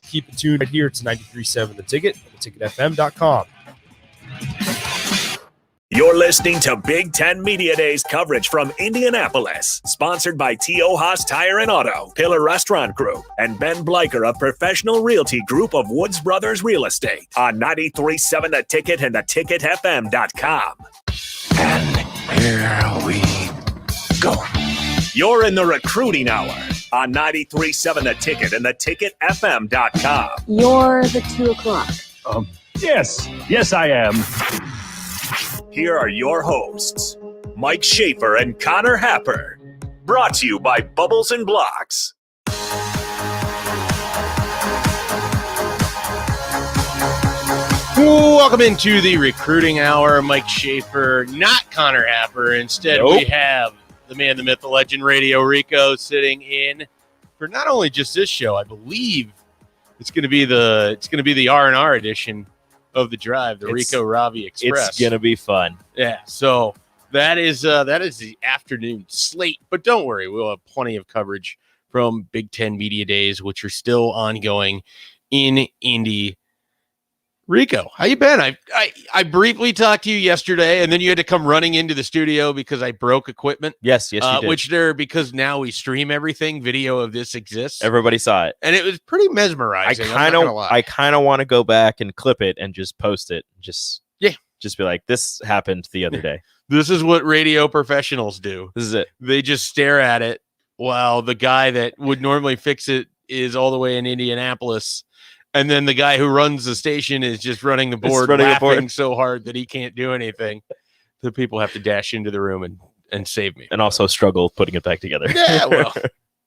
Keep it tuned right here to 93.7 The Ticket and theticketfm.com. You're listening to Big Ten Media Days coverage from Indianapolis, sponsored by T.O. Haas Tire and Auto, Pillar Restaurant Group, and Ben Bleicher of Professional Realty Group of Woods Brothers Real Estate on 93.7 The Ticket and theticketfm.com. And here we go. You're in the Recruiting Hour on 93.7 The Ticket and theticketfm.com. You're the 2 o'clock. Yes, I am. Here are your hosts, Mike Schaefer and Connor Happer. Brought to you by Bubbles and Blocks. Welcome into the Recruiting Hour. Mike Schaefer, not Connor Happer. Instead, we have the man, the myth, the legend, Radio Rico, sitting in for not only just this show. I believe it's going to be the R&R edition of the drive, the Rico Ravi Express. It's gonna be fun. Yeah, so that is the afternoon slate. But don't worry, we'll have plenty of coverage from Big Ten Media Days, which are still ongoing in Indy. Rico, how you been? I briefly talked to you yesterday, and then you had to come running into the studio because I broke equipment. Yes, you did. Because now we stream everything. Video of this exists. Everybody saw it, and it was pretty mesmerizing. I kind of want to go back and clip it and just post it. Just be like, this happened the other day. This is what radio professionals do. This is it. They just stare at it while the guy that would normally fix it is all the way in Indianapolis. And then the guy who runs the station is just running the board, laughing so hard that he can't do anything. The people have to dash into the room and save me. And also struggle putting it back together. Yeah, well.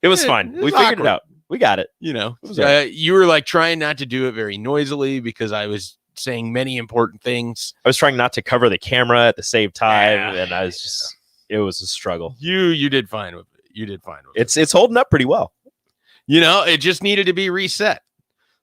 It was fun. We figured it out. We got it. You know, you were like trying not to do it very noisily because I was saying many important things. I was trying not to cover the camera at the same time. And I was just, it was a struggle. You did fine with it. It's holding up pretty well. You know, it just needed to be reset.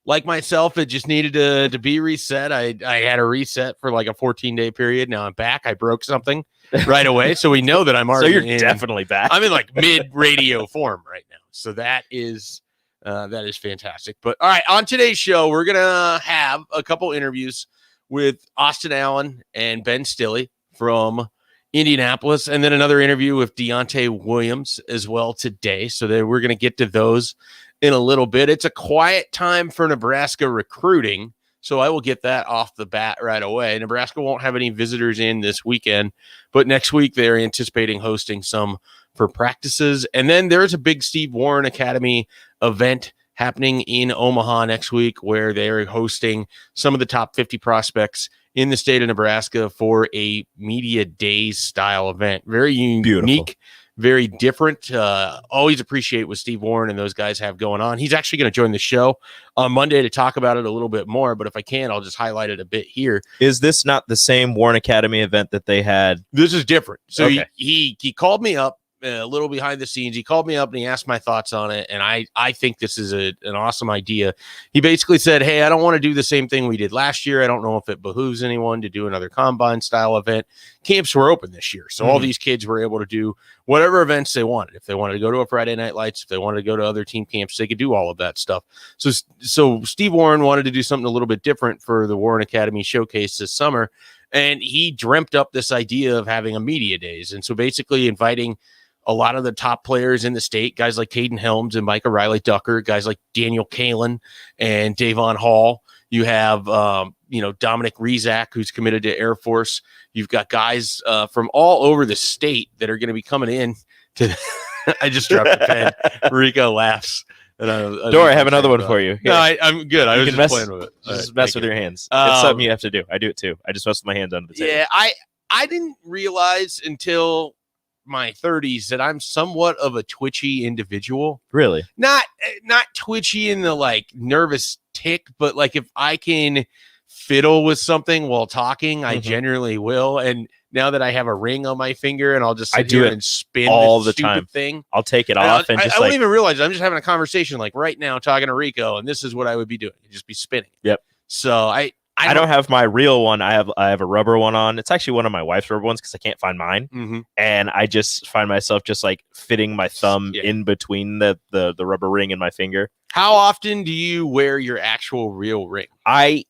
Like myself, it just needed to be reset. I had a reset for like a 14-day period. Now I'm back. I broke something right away. So we know that I'm already So you're definitely back. I'm in like mid-radio form right now. So that is fantastic. But all right, on today's show, we're going to have a couple interviews with Austin Allen and Ben Stille from Indianapolis, and then another interview with Deontay Williams as well today. So we're going to get to those in a little bit. It's a quiet time for Nebraska recruiting, so I will get that off the bat right away. Nebraska won't have any visitors in this weekend, but next week they're anticipating hosting some for practices. And then there's a big Steve Warren Academy event happening in Omaha next week where they're hosting some of the top 50 prospects in the state of Nebraska for a media days style event. Very unique. Beautiful. Very different. Always appreciate what Steve Warren and those guys have going on. He's actually going to join the show on Monday to talk about it a little bit more, but if I can, I'll just highlight it a bit here. Is this not the same Warren Academy event that they had? This is different. So okay. he called me up a little behind the scenes. He called me up and he asked my thoughts on it, and I think this is an awesome idea. He basically said, hey, I don't want to do the same thing we did last year. I don't know if it behooves anyone to do another combine style event. Camps were open this year, so all these kids were able to do whatever events they wanted. If they wanted to go to a Friday Night Lights, if they wanted to go to other team camps, they could do all of that stuff. So Steve Warren wanted to do something a little bit different for the Warren Academy Showcase this summer, and he dreamt up this idea of having a media days. And so basically inviting a lot of the top players in the state, guys like Caden Helms and Micah Riley Ducker, guys like Daniel Kalen and Davon Hall. You have, Dominic Rizak, who's committed to Air Force. You've got guys from all over the state that are going to be coming in to. I just dropped the pen. Rico laughs. Don't worry, I have another one for you. Here. No, I'm good. I was just playing with it. Just mess with your hands. It's something you have to do. I do it too. I just mess with my hands under the table. Yeah, I didn't realize until my 30s that I'm somewhat of a twitchy individual. Really? Not twitchy in the like nervous tick, but like if I can fiddle with something while talking, I generally will. And now that I have a ring on my finger and I'll just sit here and spin all the time thing. I'll take it off and I won't even realize I'm just having a conversation like right now talking to Rico, and this is what I would be doing. I'd just be spinning. Yep. So I don't have my real one. I have a rubber one on. It's actually one of my wife's rubber ones because I can't find mine. And I just find myself just like fitting my thumb in between the rubber ring and my finger. How often do you wear your actual real ring? I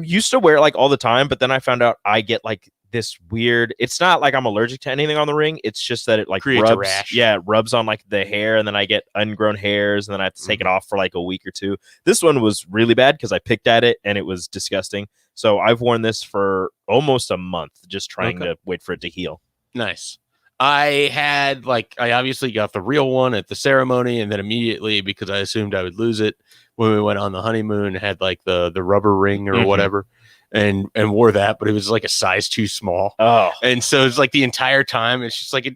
used to wear it like all the time, but then I found out I get like this weird. It's not like I'm allergic to anything on the ring. It's just that it like Creates a rubs. rash. Yeah, it rubs on like the hair, and then I get ungrown hairs, and then I have to take it off for like a week or two. This one was really bad because I picked at it and it was disgusting. So I've worn this for almost a month, just trying to wait for it to heal. Nice. I obviously got the real one at the ceremony, and then immediately, because I assumed I would lose it when we went on the honeymoon, had like the rubber ring or whatever, and wore that, but it was like a size too small. Oh, and so it's like the entire time it's just like,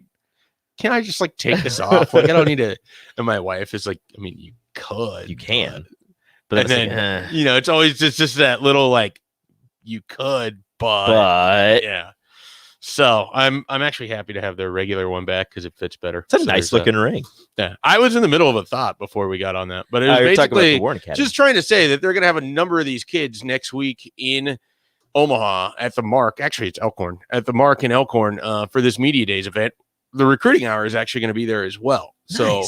can I just like take this off? Like I don't need to. And my wife is like, I mean, you could, you can, but and then you know, it's always just that little like, you could, but yeah. So I'm actually happy to have their regular one back because it fits better. It's a nice looking ring. Yeah, I was in the middle of a thought before we got on that, but it was basically just trying to say that they're going to have a number of these kids next week in Omaha at the Mark. Actually, it's Elkhorn at the Mark in Elkhorn for this Media Days event. The recruiting hour is actually going to be there as well. So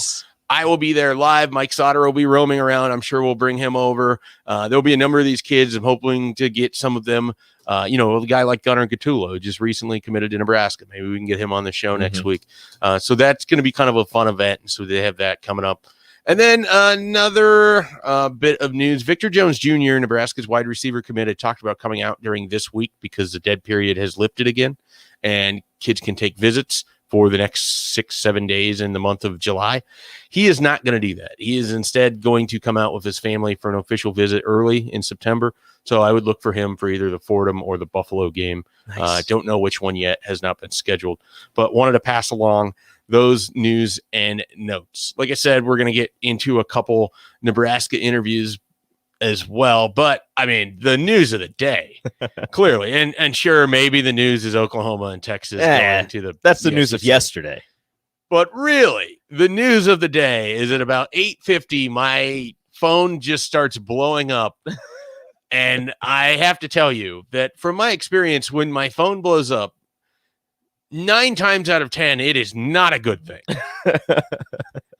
I will be there live. Mike Sauter will be roaming around. I'm sure we'll bring him over. There'll be a number of these kids. I'm hoping to get some of them. A guy like Gunnar Gattulo just recently committed to Nebraska. Maybe we can get him on the show next week. So that's going to be kind of a fun event. And so they have that coming up. And then another bit of news. Victor Jones Jr., Nebraska's wide receiver committed, talked about coming out during this week because the dead period has lifted again and kids can take visits for the next 6-7 days in the month of July. He is not going to do that. He is instead going to come out with his family for an official visit early in September. So I would look for him for either the Fordham or the Buffalo game. Nice. Don't know which one yet, has not been scheduled, but wanted to pass along those news and notes. Like I said, we're going to get into a couple Nebraska interviews as well, but I mean, the news of the day, clearly, and sure, maybe the news is Oklahoma and Texas going to that's the news of yesterday. But really, the news of the day is at about 8:50, my phone just starts blowing up. And I have to tell you that from my experience, when my phone blows up, 9 times out of 10, it is not a good thing.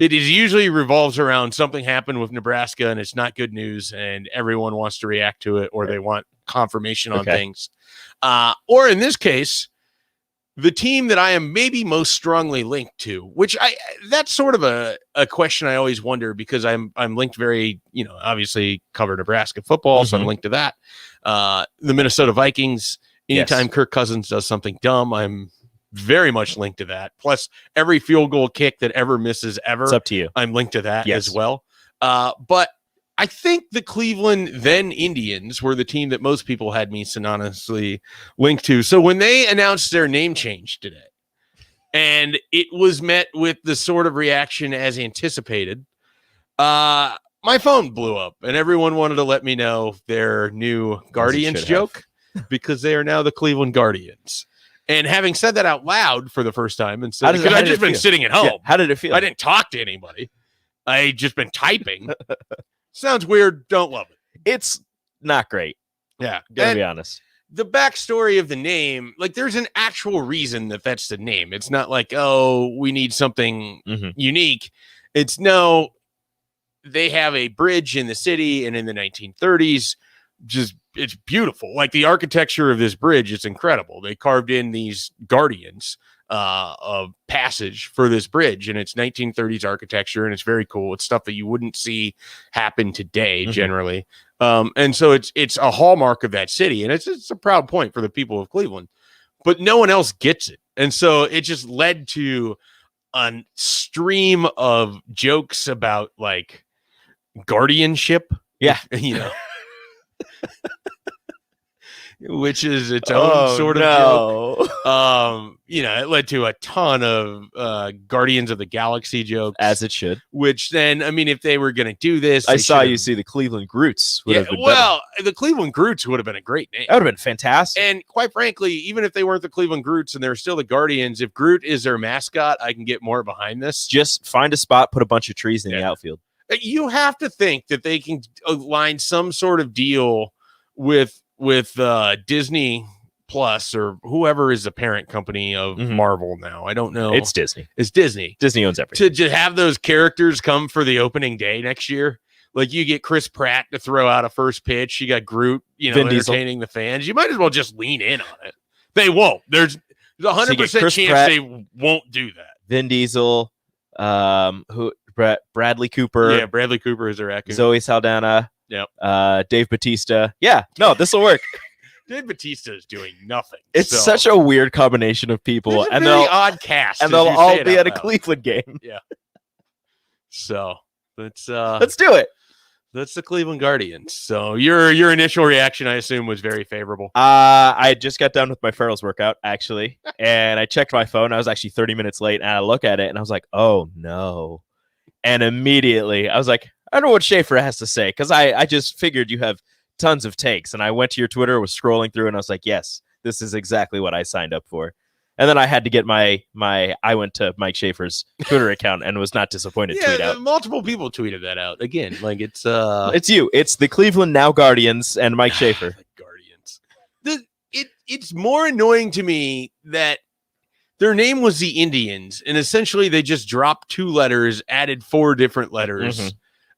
It is usually revolves around something happened with Nebraska and it's not good news and everyone wants to react to it or they want confirmation on things. Or in this case, the team that I am maybe most strongly linked to, which that's sort of a question I always wonder because I'm linked very, obviously cover Nebraska football. So I'm linked to that. The Minnesota Vikings, anytime Kirk Cousins does something dumb, I'm very much linked to that. Plus every field goal kick that ever misses ever. It's up to you. I'm linked to that as well. But I think the Cleveland then Indians were the team that most people had me synonymously linked to. So when they announced their name change today, and it was met with the sort of reaction as anticipated, my phone blew up and everyone wanted to let me know their new Guardians joke because they are now the Cleveland Guardians. And having said that out loud for the first time, and because I've just been sitting at home. Yeah. How did it feel? I didn't talk to anybody. I just been typing. Sounds weird. Don't love it. It's not great. Yeah. Gotta be honest. The backstory of the name, like there's an actual reason that that's the name. It's not like, oh, we need something unique. It's no, they have a bridge in the city and in the 1930s, just it's beautiful. Like the architecture of this bridge, it's incredible. They carved in these guardians of passage for this bridge, and it's 1930s architecture, and it's very cool. It's stuff that you wouldn't see happen today generally. And so it's a hallmark of that city, and it's a proud point for the people of Cleveland, but no one else gets it. And so it just led to a stream of jokes about like guardianship. Yeah. Which is its own sort of joke. It led to a ton of Guardians of the Galaxy jokes. As it should. Which then, I mean, if they were going to do this... I saw you see the Cleveland Groots. The Cleveland Groots would have been a great name. That would have been fantastic. And quite frankly, even if they weren't the Cleveland Groots and they're still the Guardians, if Groot is their mascot, I can get more behind this. Just find a spot, put a bunch of trees in the outfield. You have to think that they can align some sort of deal with Disney Plus or whoever is the parent company of Marvel now. I don't know. It's Disney. It's Disney. Disney owns everything. To have those characters come for the opening day next year. Like you get Chris Pratt to throw out a first pitch. You got Groot, Vin Diesel. entertaining the fans. You might as well just lean in on it. They won't. There's a 100% Chris chance Pratt, they won't do that. Vin Diesel, Bradley Cooper, Yeah, Bradley Cooper is a raccoon. Zoe Saldana, Yep. Dave Bautista. Yeah, no, this will work. Dave Bautista is doing nothing. It's so. such a weird combination of people, There's a and very they'll odd cast, and as they'll you all say it be out at a loud. Cleveland game. So let's Let's do it. that's the Cleveland Guardians. So your initial reaction, I assume, was very favorable. I just got done with my Farrell's workout, actually, and I checked my phone. I was actually 30 minutes late, and I look at it, and I was like, oh, no. And immediately, I was like, I don't know what Schaefer has to say, because I just figured you have tons of takes, and I went to your Twitter, was scrolling through, and I was like, yes, this is exactly what I signed up for. And then I had to get I went to Mike Schaefer's Twitter account and was not disappointed to tweet out. Multiple people tweeted that out. Again, like it's It's you. It's the Cleveland Now Guardians and Mike Schaefer. the Guardians. It's more annoying to me that their name was the Indians, and essentially they just dropped 2 letters, added 4 different letters, Mhm.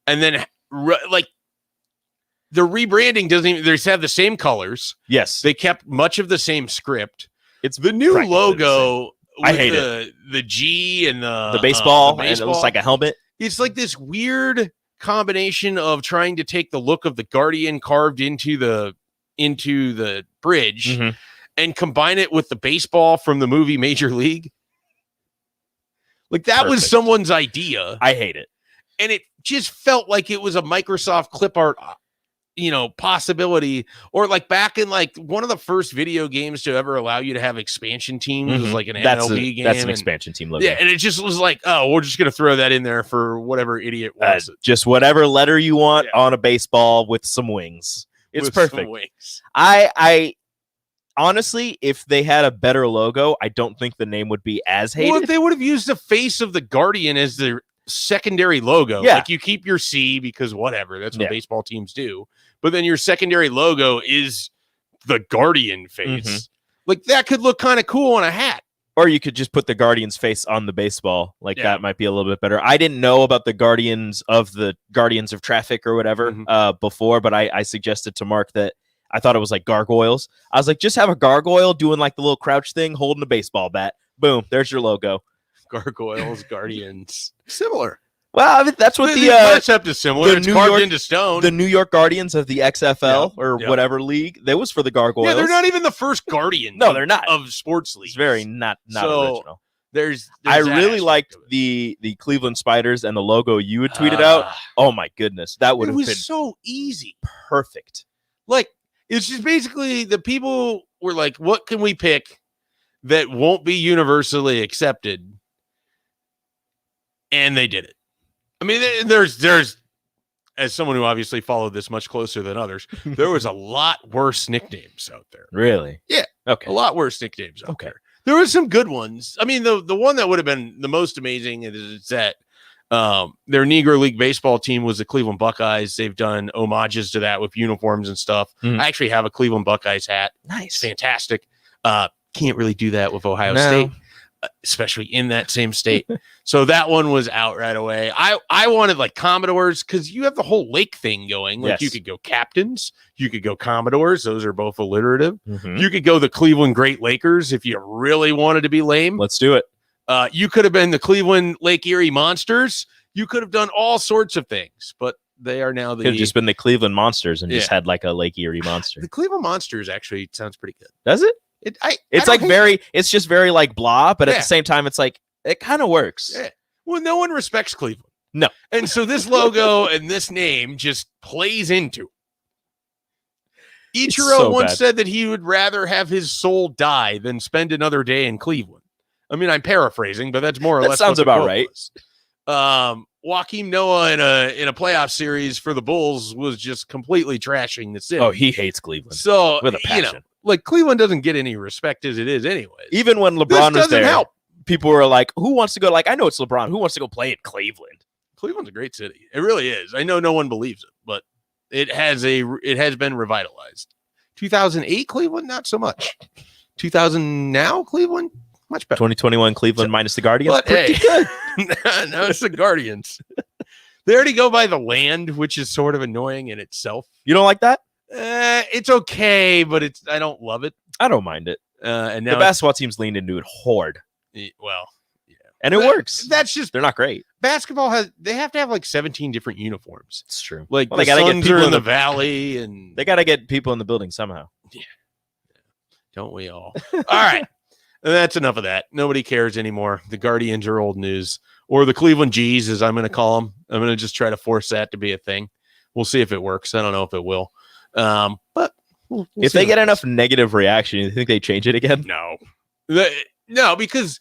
and then like the rebranding doesn't even. They have the same colors. Yes. They kept much of the same script. It's The new practically logo. I with hate the G and the baseball, the and it looks like a helmet. It's like this weird combination of trying to take the look of the Guardian carved into the bridge Mhm. and combine it with the baseball from the movie Major League. Like that was Perfect. someone's idea, I hate it. and it just felt like it was a Microsoft clip art possibility, or like back in like one of the first video games to ever allow you to have expansion teams was like an MLB game. That's an and- expansion team logo. Yeah, and it just was like, oh, we're just gonna throw that in there for whatever idiot wants it. Just whatever letter you want Yeah. on a baseball with some wings. It's With some perfect. wings. I honestly, if they had a better logo, I don't think the name would be as hated. Well, if they would have used the face of the Guardian as their secondary logo, Yeah. like you keep your C because whatever, that's what Yeah. baseball teams do. But then your secondary logo is the Guardian face. Mhm. Like that could look kind of cool on a hat. Or you could just put the Guardian's face on the baseball. Like Yeah. that might be a little bit better. I didn't know about the Guardians of Traffic or whatever Mhm. before, but I suggested to Mark that I thought it was like gargoyles. I was like, just have a gargoyle doing like the little crouch thing, holding a baseball bat. Boom, there's your logo. Gargoyles, Guardians, similar. Well, I mean, that's what The the concept is similar. the It's New carved York- into stone. the New York Guardians of the XFL Yeah, or yeah. whatever league. That was for the gargoyles. Yeah, they're not even the first Guardian. No, they're not. of sports leagues. It's very not So, original. There's I that really aspect liked of it. the Cleveland Spiders and the logo you had tweeted out. Ah, Oh my goodness, that would it have was been so easy. perfect. Like it's just basically the people were like, "What can we pick that won't be universally accepted?" And they did it. I mean, there's as someone who obviously followed this much closer than others, there was a lot worse nicknames out there. Really? Yeah. Okay. A lot worse nicknames out Okay. there. There were some good ones. I mean, the one that would have been the most amazing is that their Negro League baseball team was the Cleveland Buckeyes. They've done homages to that with uniforms and stuff. Mhm. I actually have a Cleveland Buckeyes hat. It's Nice. fantastic. Can't really do that with Ohio No. State, especially in that same state. So that one was out right away. I wanted like Commodores because you have the whole lake thing going. Like you Yes. could go Captains, you could go Commodores. Those are both alliterative. Mhm. You could go the Cleveland Great Lakers if you really wanted to be lame. Let's do it. You could have been the Cleveland Lake Erie Monsters. You could have done all sorts of things, but they are now Could have the just been the Cleveland Monsters and just Yeah. had like a Lake Erie monster. the Cleveland Monsters. Actually, sounds pretty good. Does it? don't It's like hate very. It's just very like blah, but at Yeah. the same time, it's like it kind of works. Yeah. Well, no one respects Cleveland. No. And so this logo and this name just plays into it. It's Ichiro so once bad. said that he would rather have his soul die than spend another day in Cleveland. I mean, I'm paraphrasing, but that's more or That less sounds what the about quote right. was. Joaquim Noah in a playoff series for the Bulls was just completely trashing the city. Oh, he hates Cleveland so with a you know, passion. like Cleveland doesn't get any respect as it is, anyways. Even when this LeBron was doesn't there, help. people were like, "Who wants to go?" Like, I know it's LeBron. Who wants to go play in Cleveland? Cleveland's a great city. It really is. I know no one believes it, but it has been revitalized. 2008 Cleveland, not so much. 2000 now Cleveland, much better. 2021 Cleveland minus the Guardians. But Pretty hey, good. no, it's the Guardians. They already go by the land, which is sort of annoying in itself. You don't like that? It's okay, but I don't love it. I don't mind it. And now The basketball teams leaned into it hard, well, and it works. That's just They're not great. basketball they have to have like 17 different uniforms. It's true. Like Well, the they gotta get Suns people are in in the the- valley, and They got to get people in the building somehow. don't we all? All right. And that's enough of that. Nobody cares anymore. The Guardians are old news, or the Cleveland G's, as I'm going to call them. I'm going to just try to force that to be a thing. We'll see if it works. I don't know if it will. But we'll If see they what get it enough negative reaction, you think they change it again? No. No, because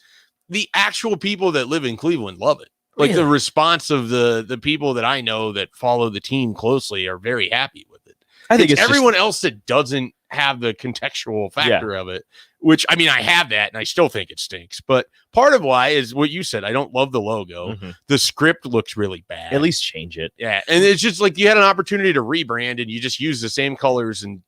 the actual people that live in Cleveland love it. Like the response of the people that I know that follow the team closely are very happy with it. I think it's everyone else that doesn't have the contextual factor of it, which I mean, I have that and I still think it stinks. But part of why is what you said. I don't love the logo. Mhm. The script looks really bad. At least change it. Yeah. And it's just like you had an opportunity to rebrand and you just used the same colors and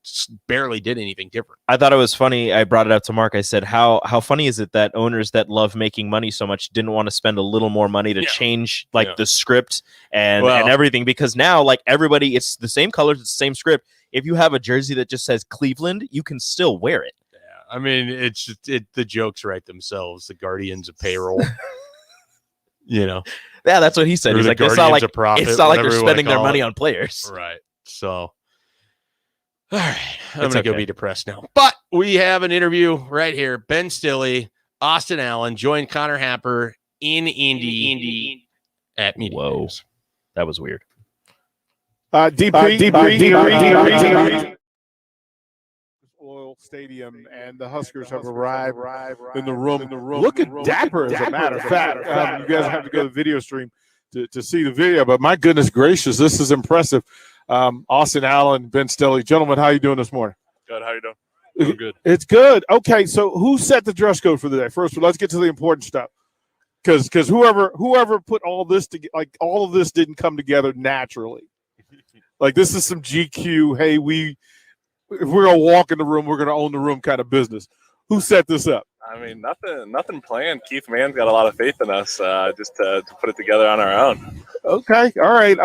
barely did anything different. I thought it was funny. I brought it up to Mark. I said, how funny is it that owners that love making money so much didn't want to spend a little more money to change the script and everything? Because now, like, everybody, it's the same colors, it's the same script. If you have a jersey that just says Cleveland, you can still wear it. Yeah. I mean, the jokes write themselves. The Guardians of payroll. Yeah, that's what he said. Or He's the like, it's not like Guardians of profit, it's not like whatever they're we wanna spending their call money it. on players. Right. So, all right. I'm It's going to go okay. be depressed now. But we have an interview right here. Ben Stille, Austin Allen, joined Connor Happer in Indy at Media Whoa. Days. That was weird. Oil Stadium, and the Huskers have arrived in the room. Looking dapper, as a matter of fact. You guys have to go to the video stream to see the video, but my goodness gracious, this is impressive. Austin Allen, Ben Stille, gentlemen, how you doing this morning? Good. How you doing? Doing good. It's good. Okay, so who set the dress code for the day? First, let's get to the important stuff, because whoever put all this together, like all of this didn't come together naturally. Like this is some GQ. Hey, if we're gonna walk in the room, we're gonna own the room kind of business. Who set this up? I mean, nothing planned. Keith Mann's got a lot of faith in us, just to put it together on our own. Okay, all right.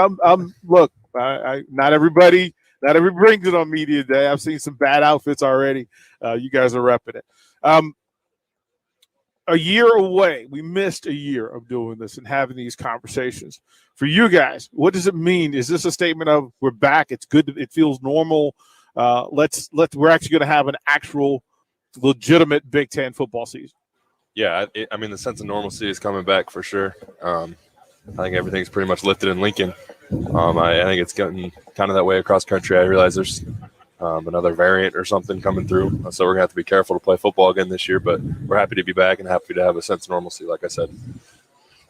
Look, not everybody brings it on media day. I've seen some bad outfits already. You guys are repping it. A year away, we missed a year of doing this and having these conversations. For you guys, what does it mean? Is this a statement of we're back? It's good. It feels normal. We're actually going to have an actual legitimate Big Ten football season. Yeah, I mean, the sense of normalcy is coming back for sure. I think everything's pretty much lifted in Lincoln. I think it's getting kind of that way across country. I realize there's another variant or something coming through, so we're going to have to be careful to play football again this year, but we're happy to be back and happy to have a sense of normalcy, like I said.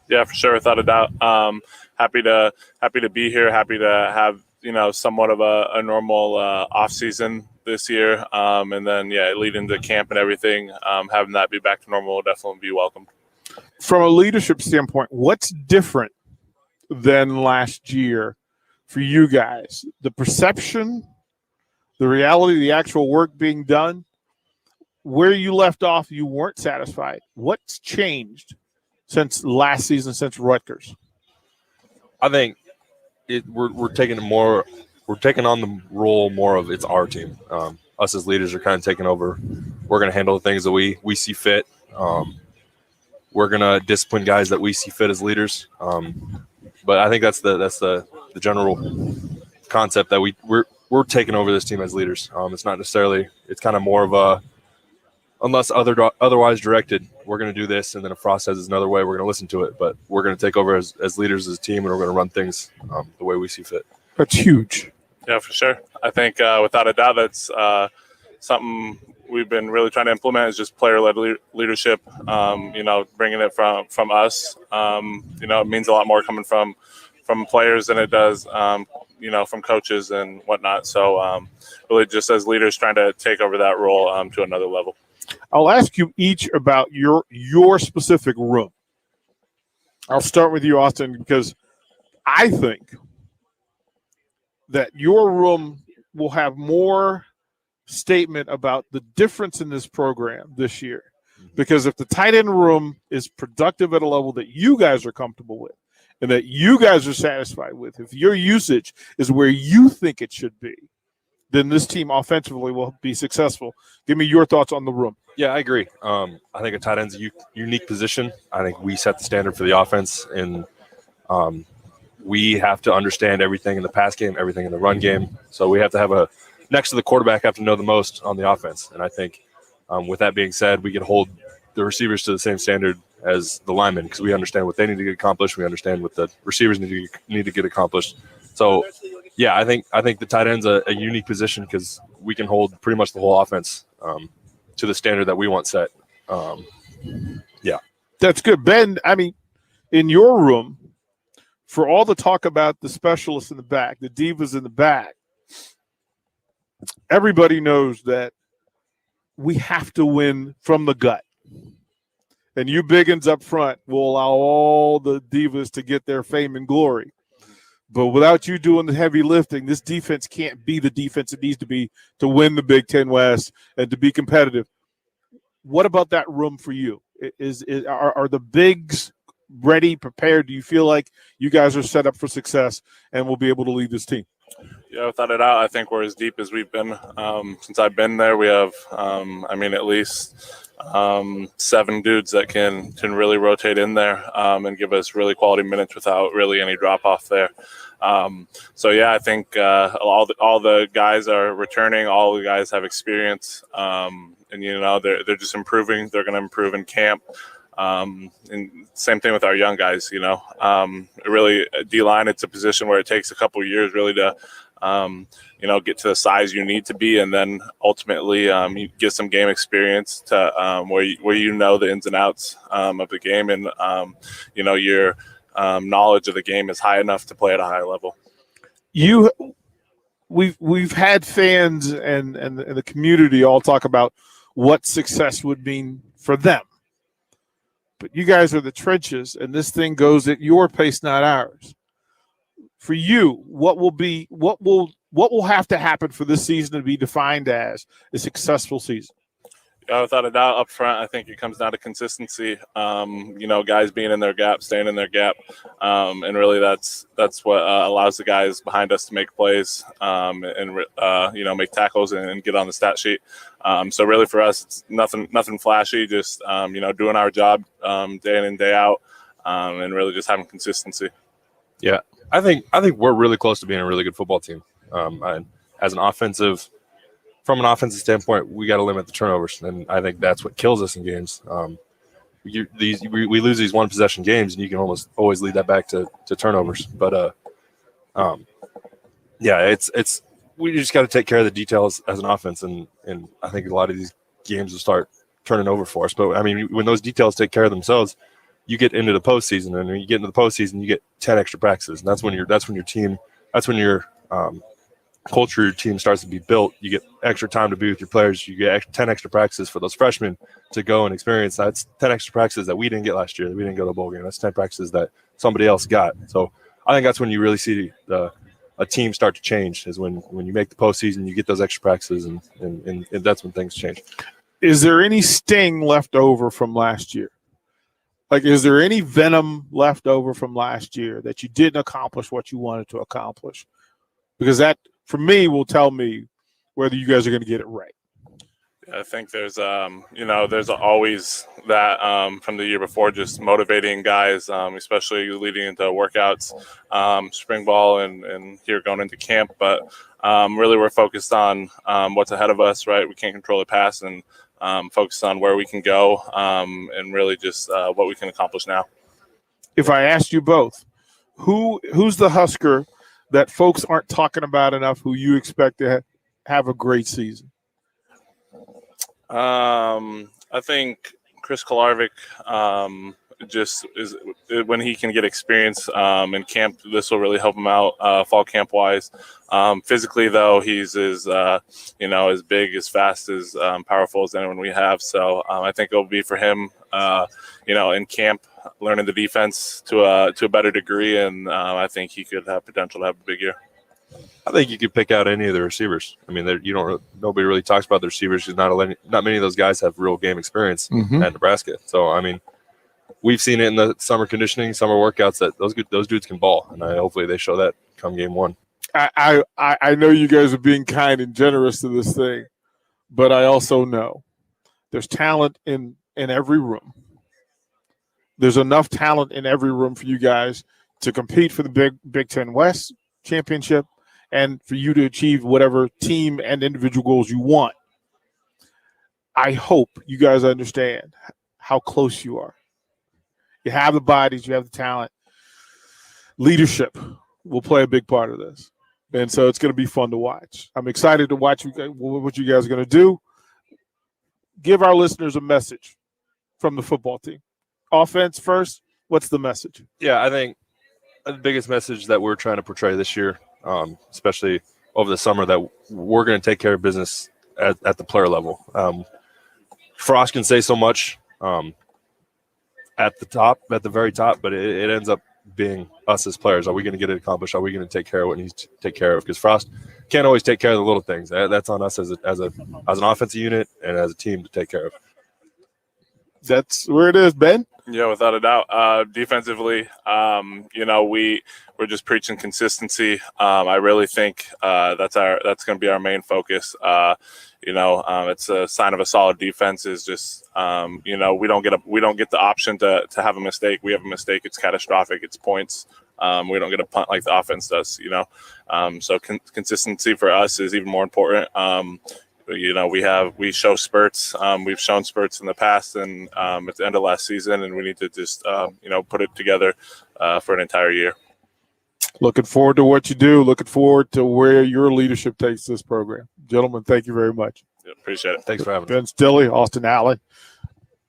Yeah, for sure, without a doubt. Happy to be here. Happy to have somewhat of a normal off season this year, and then lead into camp and everything. Having that be back to normal will definitely be welcomed. From a leadership standpoint, what's different than last year for you guys? The perception, the reality, the actual work being done. Where you left off, you weren't satisfied. What's changed since last season, since Rutgers? I think we're taking on the role more of it's our team. Us as leaders are kind of taking over. We're going to handle the things that we see fit. We're going to discipline guys that we see fit as leaders. But I think that's the general concept that we're taking over this team as leaders. It's not necessarily. It's kind of more of a unless otherwise directed. We're going to do this, and then if Frost says it's another way, we're going to listen to it. But we're going to take over as leaders as a team, and we're going to run things the way we see fit. That's huge. Yeah, for sure. I think without a doubt, that's something we've been really trying to implement is just player-led leadership. Bringing it from us. It means a lot more coming from players than it does, from coaches and whatnot. So really just as leaders trying to take over that role to another level. I'll ask you each about your specific room. I'll start with you, Austin, because I think that your room will have more statement about the difference in this program this year. Because if the tight end room is productive at a level that you guys are comfortable with, and that you guys are satisfied with, if your usage is where you think it should be, then this team offensively will be successful. Give me your thoughts on the room. Yeah, I agree. I think a tight end's a unique position. I think we set the standard for the offense, and we have to understand everything in the pass game, everything in the run game. So we have to have next to the quarterback, have to know the most on the offense. And I think with that being said, we can hold the receivers to the same standard as the linemen because we understand what they need to get accomplished. We understand what the receivers need to get accomplished. So, yeah, I think the tight end's a unique position because we can hold pretty much the whole offense to the standard that we want set. Yeah. That's good. Ben, I mean, in your room, for all the talk about the specialists in the back, the divas in the back, everybody knows that we have to win from the gut. And you biggins up front will allow all the divas to get their fame and glory. But without you doing the heavy lifting, this defense can't be the defense it needs to be to win the Big Ten West and to be competitive. What about that room for you? Are the bigs ready, prepared? Do you feel like you guys are set up for success and will be able to lead this team? Yeah, without a doubt, I think we're as deep as we've been since I've been there. We have, at least 7 dudes that can really rotate in there and give us really quality minutes without really any drop off there. So yeah, I think all the guys are returning. All the guys have experience, and they're just improving. They're going to improve in camp. And same thing with our young guys. Really D-line, it's a position where it takes a couple of years really to get to the size you need to be, and then ultimately you get some game experience to where you know the ins and outs of the game, and your knowledge of the game is high enough to play at a high level. We've had fans and the community all talk about what success would mean for them, but you guys are the trenches, and this thing goes at your pace, not ours. For you, what will have to happen for this season to be defined as a successful season? Without a doubt, up front, I think it comes down to consistency. Guys being in their gap, staying in their gap, and really that's what allows the guys behind us to make plays and make tackles and get on the stat sheet. So really for us, it's nothing flashy, just doing our job day in and day out, and really just having consistency. Yeah, I think we're really close to being a really good football team. From an offensive standpoint, we got to limit the turnovers, and I think that's what kills us in games. We lose these one possession games, and you can almost always lead that back to turnovers. But it's we just got to take care of the details as an offense, and I think a lot of these games will start turning over for us. But I mean, when those details take care of themselves, you get into the postseason, and when you get into the postseason, you get 10 extra practices, and that's when your culture of your team starts to be built. You get extra time to be with your players. You get 10 extra practices for those freshmen to go and experience. That's 10 extra practices that we didn't get last year. We didn't go to the bowl game. That's 10 practices that somebody else got. So I think that's when you really see a team start to change, is when you make the postseason, you get those extra practices, and that's when things change. Is there any sting left over from last year? Like, is there any venom left over from last year that you didn't accomplish what you wanted to accomplish? Because that, for me, will tell me whether you guys are going to get it right. I think there's always that from the year before, just motivating guys, especially leading into workouts, spring ball, and here going into camp. But really, we're focused on what's ahead of us. Right, we can't control the pass, and focus on where we can go, and really just what we can accomplish now. If I asked you both, who's the Husker that folks aren't talking about enough, who you expect to have a great season? I think Chris Kolarvik just is, when he can get experience in camp, this will really help him out fall camp wise. Physically though, he's as big, as fast, as powerful as anyone we have. So I think it'll be for him, in camp, learning the defense to a better degree, and I think he could have potential to have a big year. I think you could pick out any of the receivers. I mean, nobody really talks about the receivers because not many of those guys have real game experience at Nebraska. So I mean, we've seen it in the summer conditioning, summer workouts that those dudes can ball, and hopefully they show that come game one. I know you guys are being kind and generous to this thing, but I also know there's talent in every room. There's enough talent in every room for you guys to compete for the Big Ten West championship and for you to achieve whatever team and individual goals you want. I hope you guys understand how close you are. You have the bodies, you have the talent. Leadership will play a big part of this. And so it's going to be fun to watch. I'm excited to watch what you guys are going to do. Give our listeners a message from the football team. Offense first, what's the message? Yeah, I think the biggest message that we're trying to portray this year, especially over the summer, that we're going to take care of business at the player level. Frost can say so much at the very top, but it ends up being us as players. Are we going to get it accomplished? Are we going to take care of what needs to take care of? Because Frost can't always take care of the little things. That's on us as an offensive unit and as a team to take care of. That's where it is, Ben. Yeah, without a doubt. Defensively, we're just preaching consistency. I really think that's going to be our main focus. It's a sign of a solid defense. Is just we don't get the option to have a mistake. We have a mistake, it's catastrophic. It's points. We don't get a punt like the offense does. So consistency for us is even more important. We show spurts. We've shown spurts in the past and at the end of last season, and we need to just put it together for an entire year. Looking forward to what you do. Looking forward to where your leadership takes this program. Gentlemen, thank you very much. Yeah, appreciate it. Thanks for having us. Ben Stille, Austin Allen.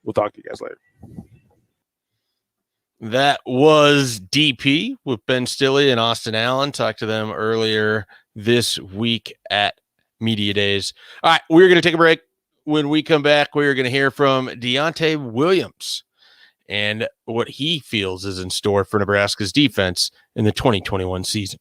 We'll talk to you guys later. That was DP with Ben Stille and Austin Allen. Talked to them earlier this week at Media Days. All right, we're going to take a break. When we come back, we're going to hear from Deontay Williams and what he feels is in store for Nebraska's defense in the 2021 season.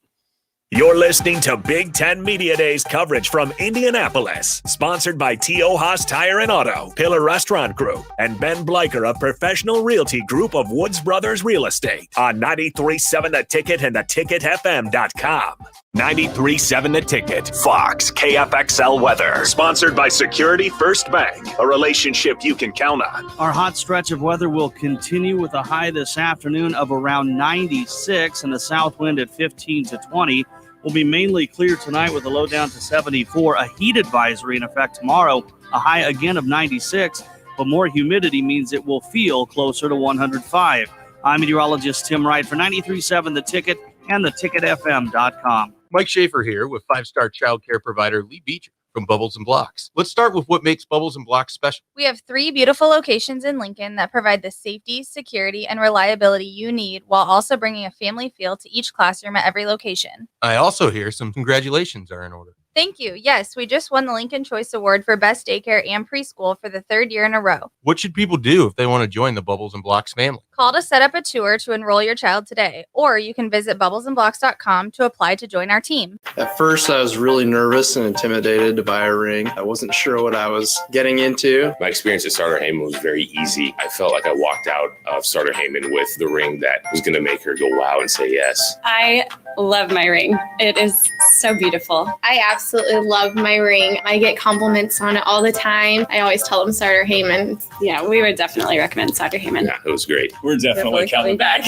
You're listening to Big Ten Media Days coverage from Indianapolis, sponsored by T.O. Haas Tire and Auto, Pillar Restaurant Group, and Ben Bleicher of Professional Realty Group of Woods Brothers Real Estate on 93.7 The Ticket and theticketfm.com. 93.7 The Ticket, Fox, KFXL weather, sponsored by Security First Bank, a relationship you can count on. Our hot stretch of weather will continue with a high this afternoon of around 96 and a south wind at 15 to 20. Will be mainly clear tonight with a low down to 74. A heat advisory in effect tomorrow, a high again of 96, but more humidity means it will feel closer to 105. I'm meteorologist Tim Wright for 93.7 The Ticket and theticketfm.com. Mike Schaefer here with five-star child care provider Lee Beecher from Bubbles and Blocks. Let's start with what makes Bubbles and Blocks special. We have 3 beautiful locations in Lincoln that provide the safety, security, and reliability you need while also bringing a family feel to each classroom at every location. I also hear some congratulations are in order. Thank you. Yes, we just won the Lincoln Choice Award for Best Daycare and Preschool for the 3rd year in a row. What should people do if they want to join the Bubbles and Blocks family? Call to set up a tour to enroll your child today, or you can visit bubblesandblocks.com to apply to join our team. At first, I was really nervous and intimidated to buy a ring. I wasn't sure what I was getting into. My experience at Starter Heyman was very easy. I felt like I walked out of Starter Heyman with the ring that was going to make her go wow and say yes. I love my ring. It is so beautiful. I absolutely love my ring. I get compliments on it all the time. I always tell them Starter Heyman. Yeah, we would definitely recommend Starter Heyman. Yeah, it was great. We're definitely coming back.